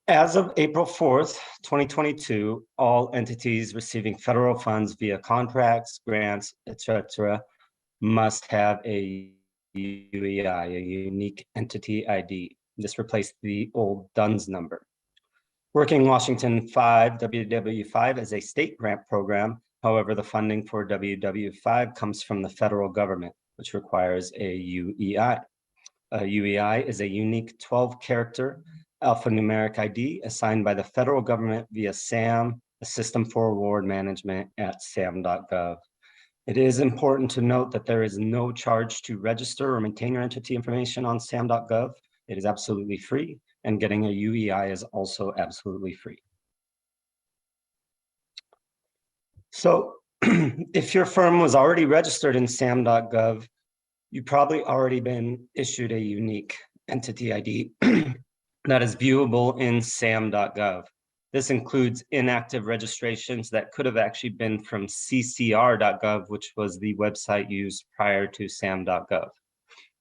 As of April 4th, 2022, all entities receiving federal funds via contracts, grants, etc., must have a UEI, a unique entity ID. This replaced the old DUNS number. Working Washington 5, WW5 is a state grant program. However, the funding for WW5 comes from the federal government, which requires a UEI. A UEI is a unique 12-character alphanumeric ID assigned by the federal government via SAM, a system for award management at SAM.gov. It is important to note that there is no charge to register or maintain your entity information on SAM.gov. It is absolutely free, and getting a UEI is also absolutely free. So if your firm was already registered in SAM.gov, you've probably already been issued a unique entity ID that is viewable in SAM.gov. This includes inactive registrations that could have actually been from CCR.gov, which was the website used prior to SAM.gov.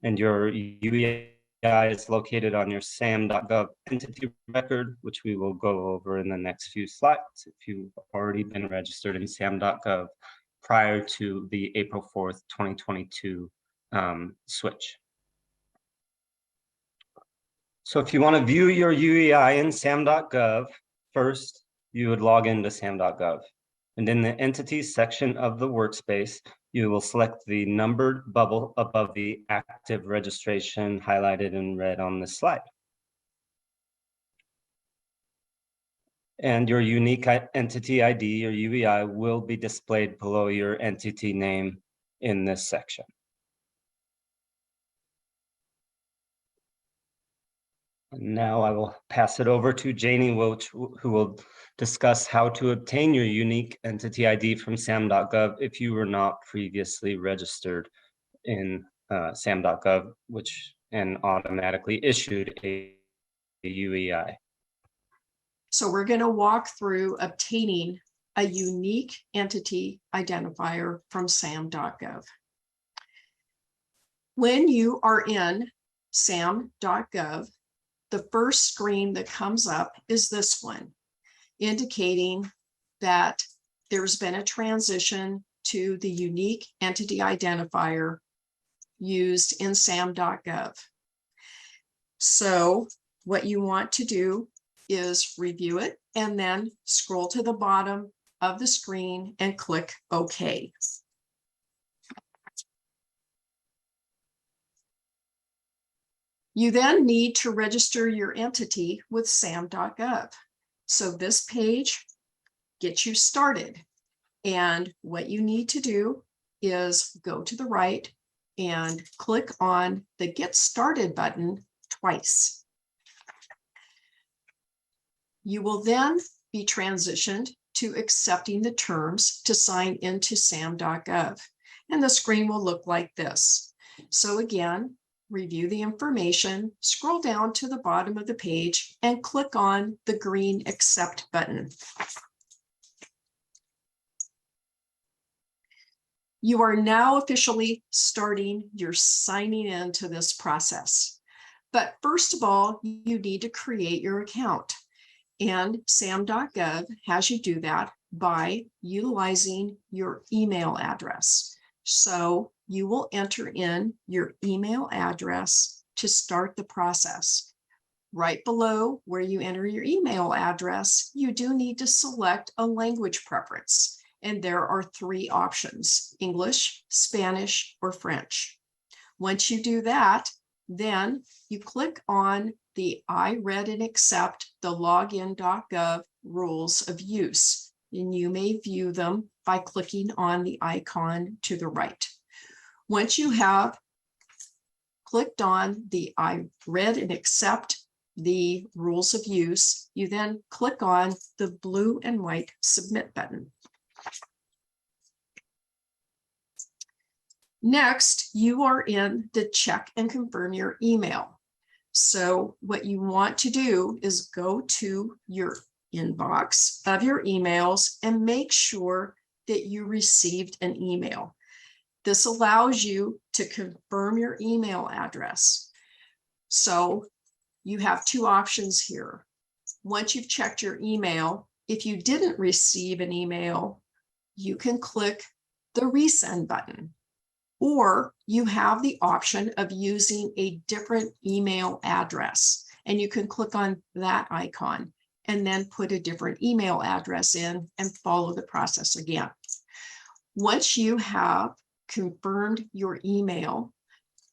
And your UEI is located on your SAM.gov entity record, which we will go over in the next few slides if you've already been registered in SAM.gov prior to the April 4th, 2022 switch. So if you want to view your UEI in SAM.gov, first you would log into SAM.gov. And in the entities section of the workspace, you will select the numbered bubble above the active registration highlighted in red on this slide. And your unique entity ID or UEI will be displayed below your entity name in this section. Now I will pass it over to Janie Welch, who will discuss how to obtain your unique entity ID from SAM.gov if you were not previously registered in SAM.gov, and automatically issued a UEI. So we're going to walk through obtaining a unique entity identifier from SAM.gov. When you are in SAM.gov, the first screen that comes up is this one, indicating that there's been a transition to the unique entity identifier used in SAM.gov. So what you want to do is review it and then scroll to the bottom of the screen and click OK. You then need to register your entity with SAM.gov. So this page gets you started. And what you need to do is go to the right and click on the Get Started button twice. You will then be transitioned to accepting the terms to sign into SAM.gov. And the screen will look like this. So again, review the information, scroll down to the bottom of the page, and click on the green Accept button. You are now officially starting your signing into this process. But first of all, you need to create your account. And SAM.gov has you do that by utilizing your email address. So you will enter in your email address to start the process. Right below where you enter your email address, you do need to select a language preference. And there are three options: English, Spanish, or French. Once you do that, then you click on the I read and accept the Login.gov rules of use. And you may view them by clicking on the icon to the right. Once you have clicked on the I read and accept the rules of use, you then click on the blue and white Submit button. Next, you are in the Check and Confirm Your Email. So what you want to do is go to your inbox of your emails and make sure that you received an email. This allows you to confirm your email address. So you have two options here. once you've checked your email, if you didn't receive an email, you can click the resend button, or you have the option of using a different email address, and you can click on that icon and then put a different email address in and follow the process again. Once you have confirmed your email,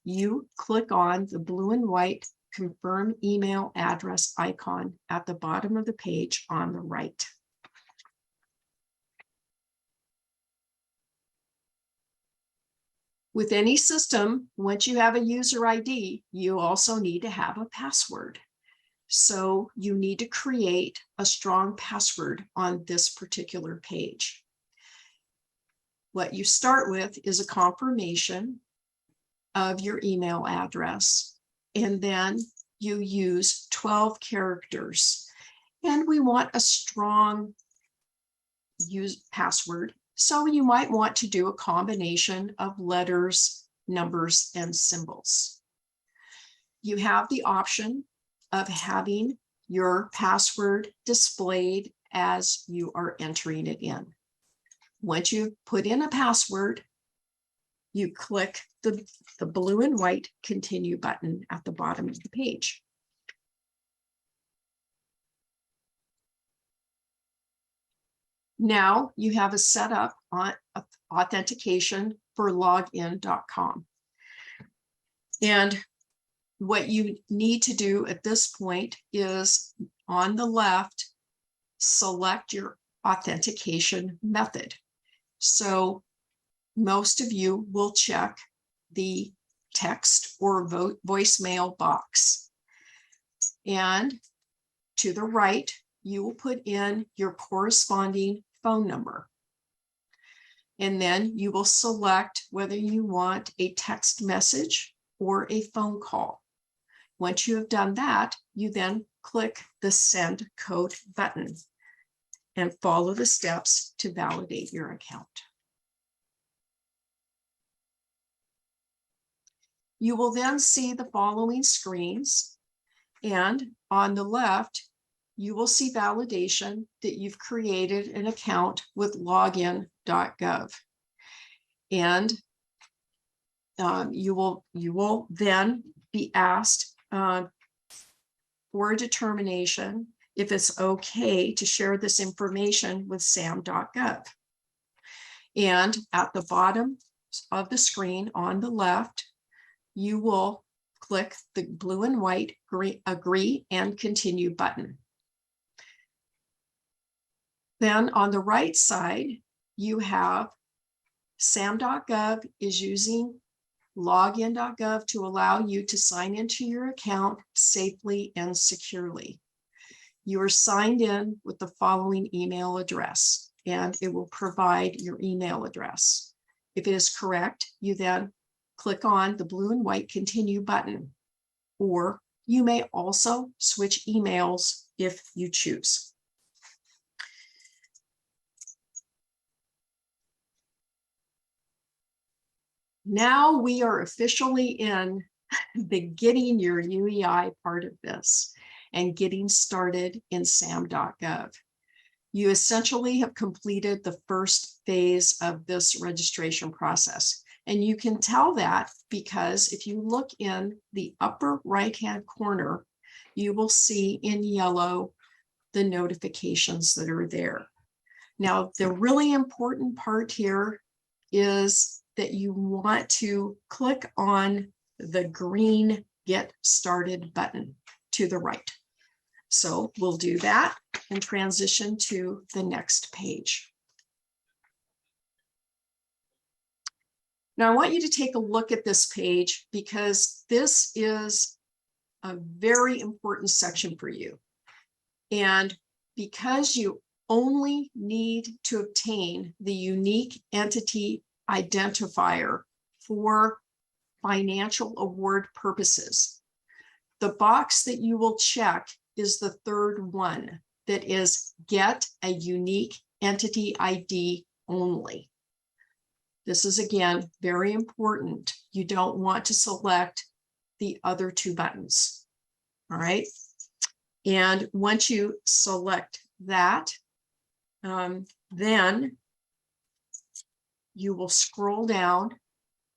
you click on the blue and white confirm email address icon at the bottom of the page on the right. With any system, once you have a user ID, you also need to have a password. So you need to create a strong password on this particular page. What you start with is a confirmation of your email address, and then you use 12 characters. And we want a strong password. So you might want to do a combination of letters, numbers, and symbols. You have the option of having your password displayed as you are entering it in. Once you've put in a password, you click the blue and white continue button at the bottom of the page. Now you have a setup on authentication for Login.gov. And what you need to do at this point is on the left, select your authentication method. So most of you will check the text or voicemail box. And to the right, you will put in your corresponding phone number. And then you will select whether you want a text message or a phone call. Once you have done that, you then click the send code button and follow the steps to validate your account. You will then see the following screens, and on the left, you will see validation that you've created an account with Login.gov. And you will then be asked for a determination if it's okay to share this information with SAM.gov. And at the bottom of the screen on the left, you will click the blue and white agree and continue button. Then on the right side, you have SAM.gov is using Login.gov to allow you to sign into your account safely and securely. You are signed in with the following email address, and it will provide your email address. If it is correct, you then click on the blue and white continue button, or you may also switch emails if you choose. Now we are officially in the getting your UEI part of this and getting started in SAM.gov. You essentially have completed the first phase of this registration process. And you can tell that because if you look in the upper right-hand corner, you will see in yellow the notifications that are there. Now, the really important part here is that you want to click on the green Get Started button to the right. So we'll do that and transition to the next page. Now I want you to take a look at this page because this is a very important section for you. And because you only need to obtain the unique entity identifier for financial award purposes, the box that you will check is the third one, that is get a unique entity ID only. This is, again, very important. You don't want to select the other two buttons. All right. And once you select that, then you will scroll down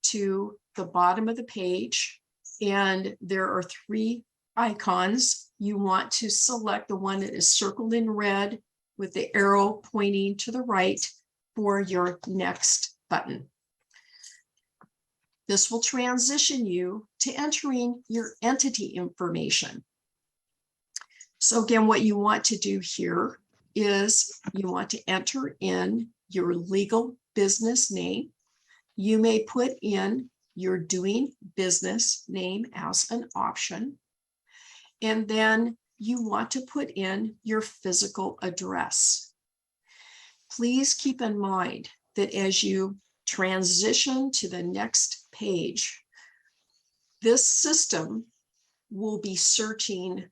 to the bottom of the page, and there are 3 icons. You want to select the one that is circled in red with the arrow pointing to the right for your next button. This will transition you to entering your entity information. So again, what you want to do here is you want to enter in your legal business name. You may put in your doing business name as an option. And then you want to put in your physical address. Please keep in mind that as you transition to the next page, this system will be searching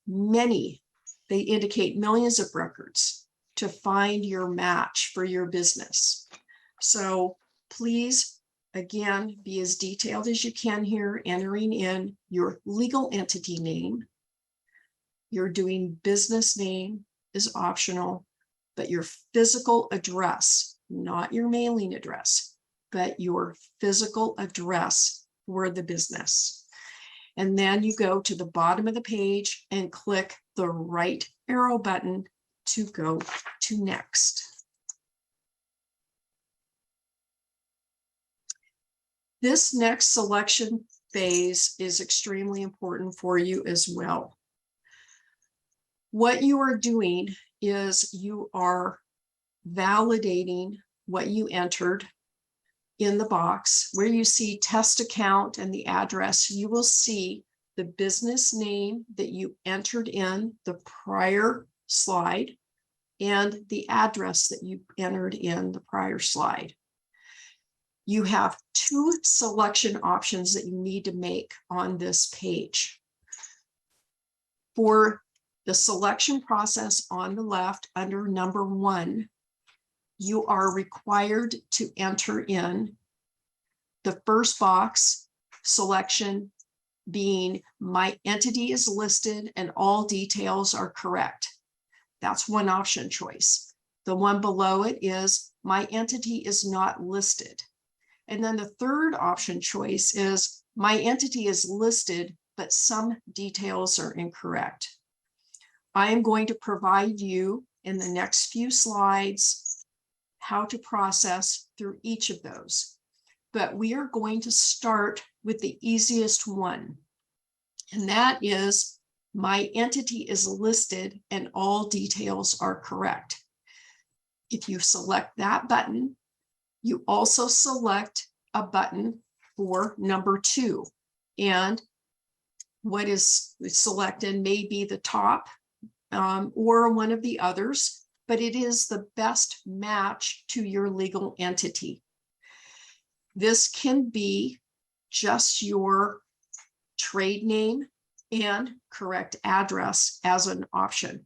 they indicate millions of records to find your match for your business. So please, again, be as detailed as you can here, entering in your legal entity name. Your doing business name is optional, but your physical address, not your mailing address, but your physical address for the business. And then you go to the bottom of the page and click the right arrow button to go to next. This next selection phase is extremely important for you as well. What you are doing is you are validating what you entered in the box. Where you see test account and the address, you will see the business name that you entered in the prior slide and the address that you entered in the prior slide. You have 2 selection options that you need to make on this page. For the selection process on the left under number 1, you are required to enter in the first box selection being my entity is listed and all details are correct. That's one option choice. The one below it is my entity is not listed. And then the third option choice is my entity is listed, but some details are incorrect. I am going to provide you in the next few slides how to process through each of those. But we are going to start with the easiest one. And that is my entity is listed and all details are correct. If you select that button, you also select a button for number 2. And what is selected may be the top or one of the others, but it is the best match to your legal entity. This can be just your trade name and correct address as an option.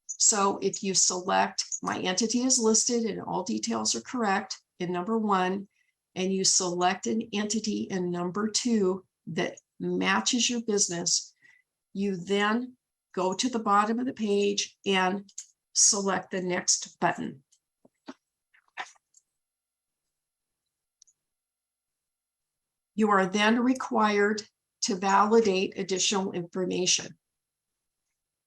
So if you select my entity is listed and all details are correct in number 1, and you select an entity in number 2 that matches your business, you then go to the bottom of the page and select the next button. You are then required to validate additional information.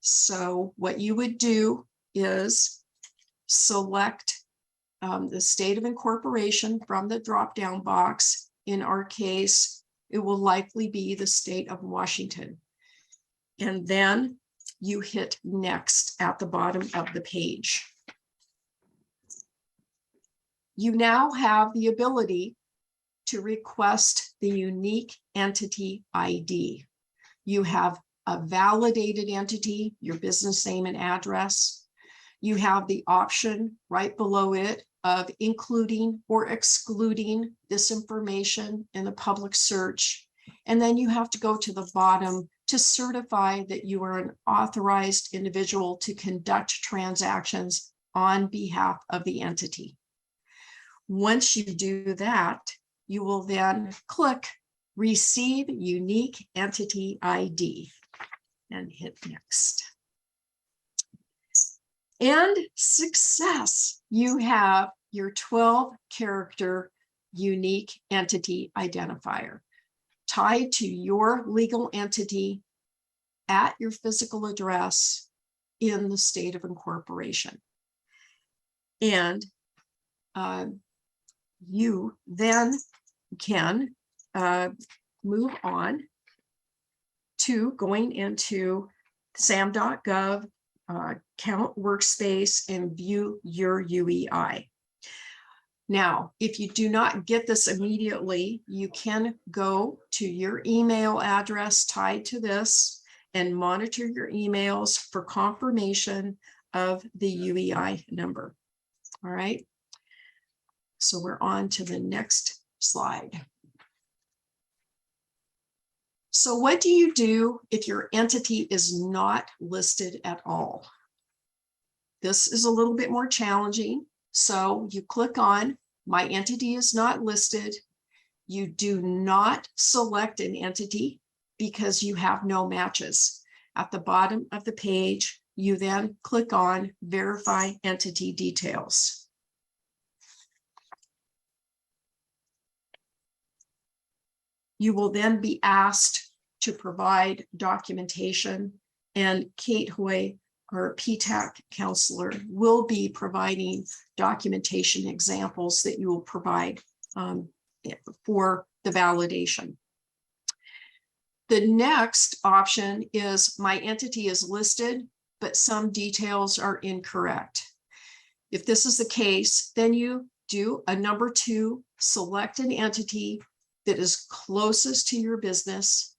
So what you would do is select the state of incorporation from the drop-down box. In our case, it will likely be the state of Washington. And then you hit next at the bottom of the page. You now have the ability to request the unique entity ID. You have a validated entity, your business name and address. You have the option right below it of including or excluding this information in the public search. And then you have to go to the bottom to certify that you are an authorized individual to conduct transactions on behalf of the entity. Once you do that, you will then click Receive Unique Entity ID and hit Next. And success, you have your 12-character unique entity identifier tied to your legal entity at your physical address in the state of incorporation. And you then can move on to going into SAM.gov, count workspace, and view your UEI. Now, if you do not get this immediately, you can go to your email address tied to this and monitor your emails for confirmation of the UEI number. All right. So we're on to the next slide. So what do you do if your entity is not listed at all? This is a little bit more challenging. So you click on My Entity is Not Listed. You do not select an entity because you have no matches. At the bottom of the page, you then click on Verify Entity Details. You will then be asked to provide documentation, and Kate Hoy, our PTAC counselor, will be providing documentation examples that you will provide for the validation. The next option is My Entity is Listed, but some details are incorrect. If this is the case, then you do a number 2, select an entity that is closest to your business,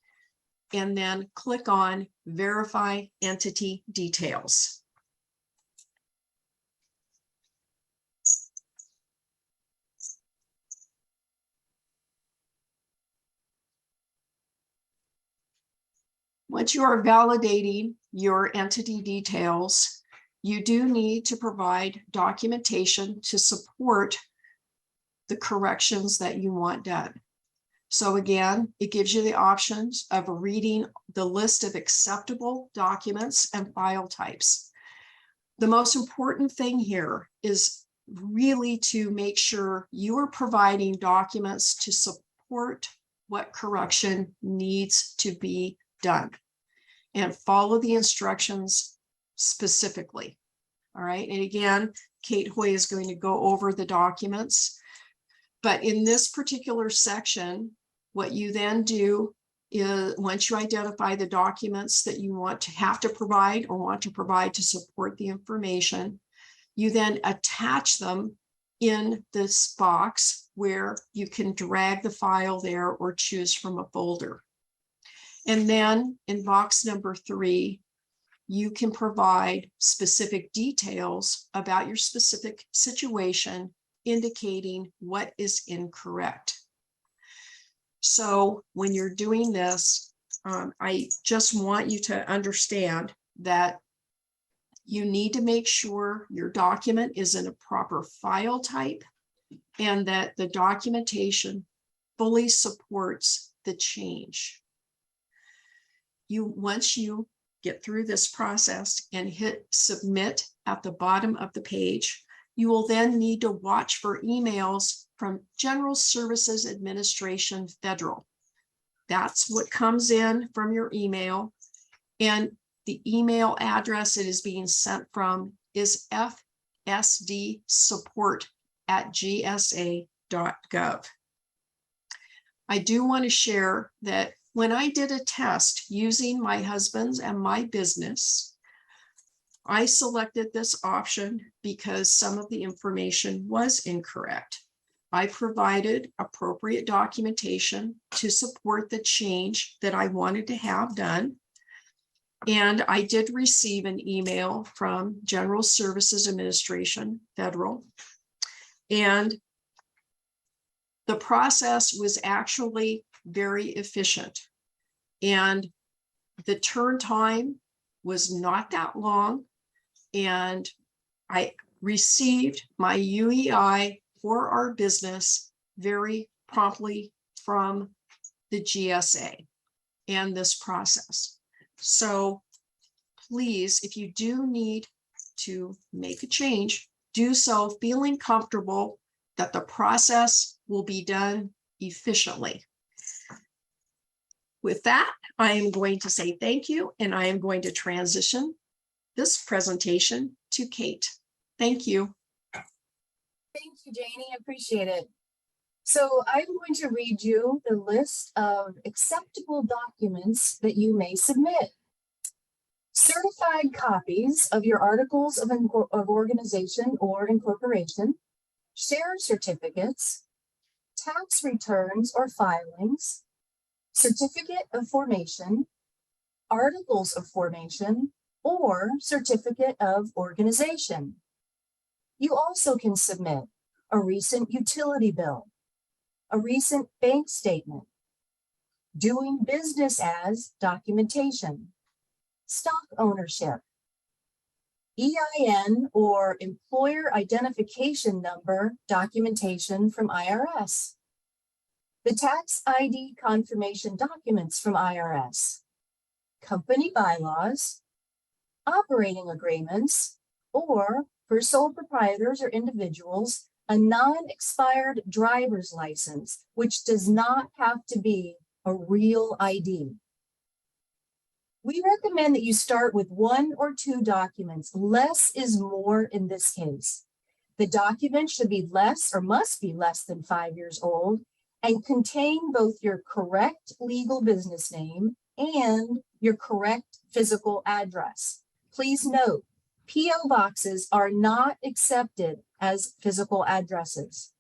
and then click on Verify Entity Details. Once you are validating your entity details, you do need to provide documentation to support the corrections that you want done. So again, it gives you the options of reading the list of acceptable documents and file types. The most important thing here is really to make sure you are providing documents to support what correction needs to be done and follow the instructions specifically. All right. And again, Kate Hoy is going to go over the documents. But in this particular section, what you then do is, once you identify the documents that you want to have to provide or want to provide to support the information, you then attach them in this box where you can drag the file there or choose from a folder. And then in box number 3, you can provide specific details about your specific situation, indicating what is incorrect. So when you're doing this, I just want you to understand that you need to make sure your document is in a proper file type and that the documentation fully supports the change. Once you get through this process and hit submit at the bottom of the page, you will then need to watch for emails from General Services Administration Federal. That's what comes in from your email. And the email address it is being sent from is fsdsupport@gsa.gov. I do want to share that when I did a test using my husband's and my business, I selected this option because some of the information was incorrect. I provided appropriate documentation to support the change that I wanted to have done. And I did receive an email from General Services Administration Federal. And the process was actually very efficient. And the turn time was not that long. And I received my UEI for our business very promptly from the GSA and this process. So please, if you do need to make a change, do so feeling comfortable that the process will be done efficiently. With that, I am going to say thank you, and I am going to transition this presentation to Kate. Thank you. Thank you, Janie. I appreciate it. So I'm going to read you the list of acceptable documents that you may submit. Certified copies of your articles of organization or incorporation, share certificates, tax returns or filings, certificate of formation, articles of formation, or certificate of organization. You also can submit a recent utility bill, a recent bank statement, doing business as documentation, stock ownership, EIN or employer identification number documentation from IRS, the tax ID confirmation documents from IRS, company bylaws, operating agreements, or for sole proprietors or individuals, a non-expired driver's license, which does not have to be a real ID. We recommend that you start with 1 or 2 documents. Less is more in this case. The document should be less or must be less than 5 years old and contain both your correct legal business name and your correct physical address. Please note, PO boxes are not accepted as physical addresses.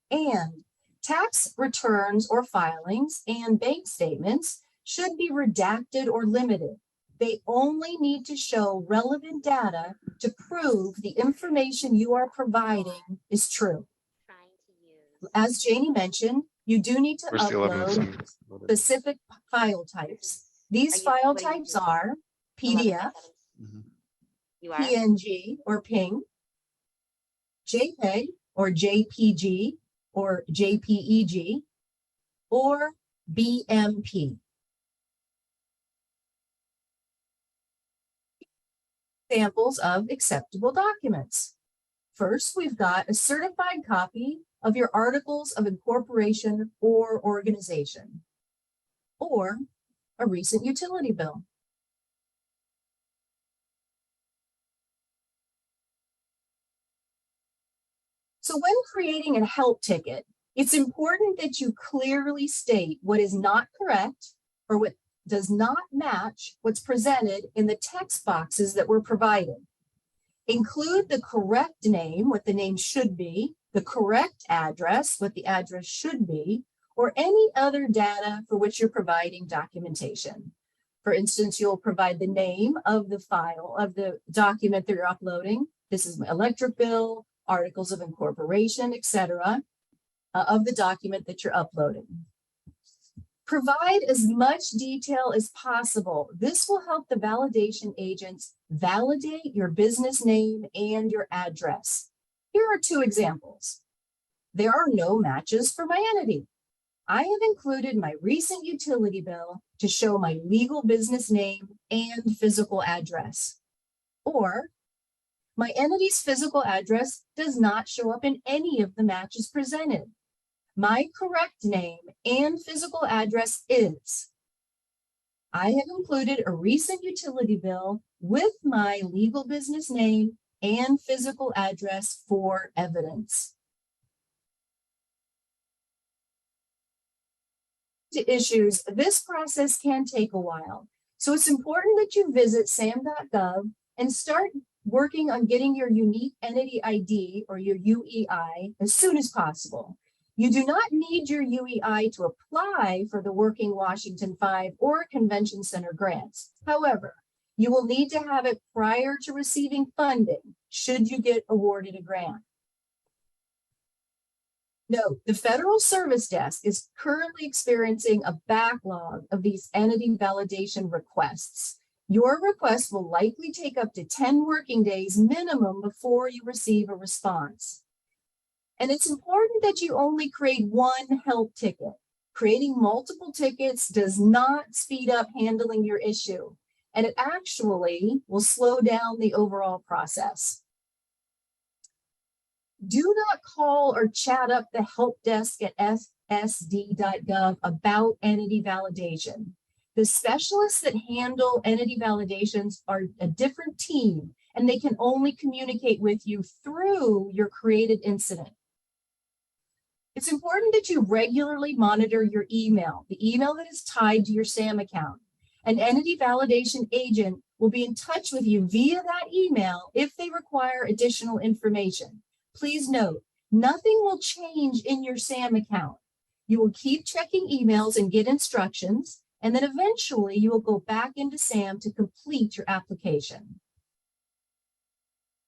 And tax returns or filings and bank statements should be redacted or limited. They only need to show relevant data to prove the information you are providing is true. As Janie mentioned, you do need to upload specific file types. These file types are PDF, PNG or PNG, JPEG or JPG or JPEG, or BMP. Examples of acceptable documents. First, we've got a certified copy of your articles of incorporation or organization, or a recent utility bill. So when creating a help ticket, it's important that you clearly state what is not correct or what does not match what's presented in the text boxes that were provided. Include the correct name, what the name should be, the correct address, what the address should be, or any other data for which you're providing documentation. For instance, you'll provide the name of the file, of the document that you're uploading. This is my electric bill, articles of incorporation, etc., of the document that you're uploading. Provide as much detail as possible. This will help the validation agents validate your business name and your address. Here are 2 examples. There are no matches for my entity. I have included my recent utility bill to show my legal business name and physical address. Or, my entity's physical address does not show up in any of the matches presented. My correct name and physical address is. I have included a recent utility bill with my legal business name and physical address for evidence. To issues, this process can take a while. So it's important that you visit SAM.gov and start working on getting your unique entity ID or your UEI as soon as possible. You do not need your UEI to apply for the Working Washington 5 or Convention Center grants. However, you will need to have it prior to receiving funding should you get awarded a grant. Note, the Federal Service Desk is currently experiencing a backlog of these entity validation requests. Your request will likely take up to 10 working days minimum before you receive a response. And it's important that you only create 1 help ticket. Creating multiple tickets does not speed up handling your issue. and it actually will slow down the overall process. Do not call or chat up the help desk at SAM.gov about entity validation. The specialists that handle entity validations are a different team, and they can only communicate with you through your created incident. It's important that you regularly monitor your email, the email that is tied to your SAM account. An entity validation agent will be in touch with you via that email if they require additional information. Please note, nothing will change in your SAM account. You will keep checking emails and get instructions, and then eventually you will go back into SAM to complete your application.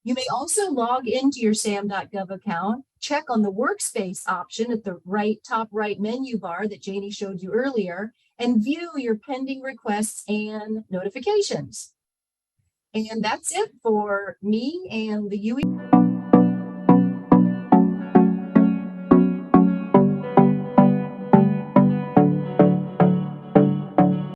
You may also log into your SAM.gov account, check on the workspace option at the top right menu bar that Janie showed you earlier, and view your pending requests and notifications. And that's it for me and the UEI.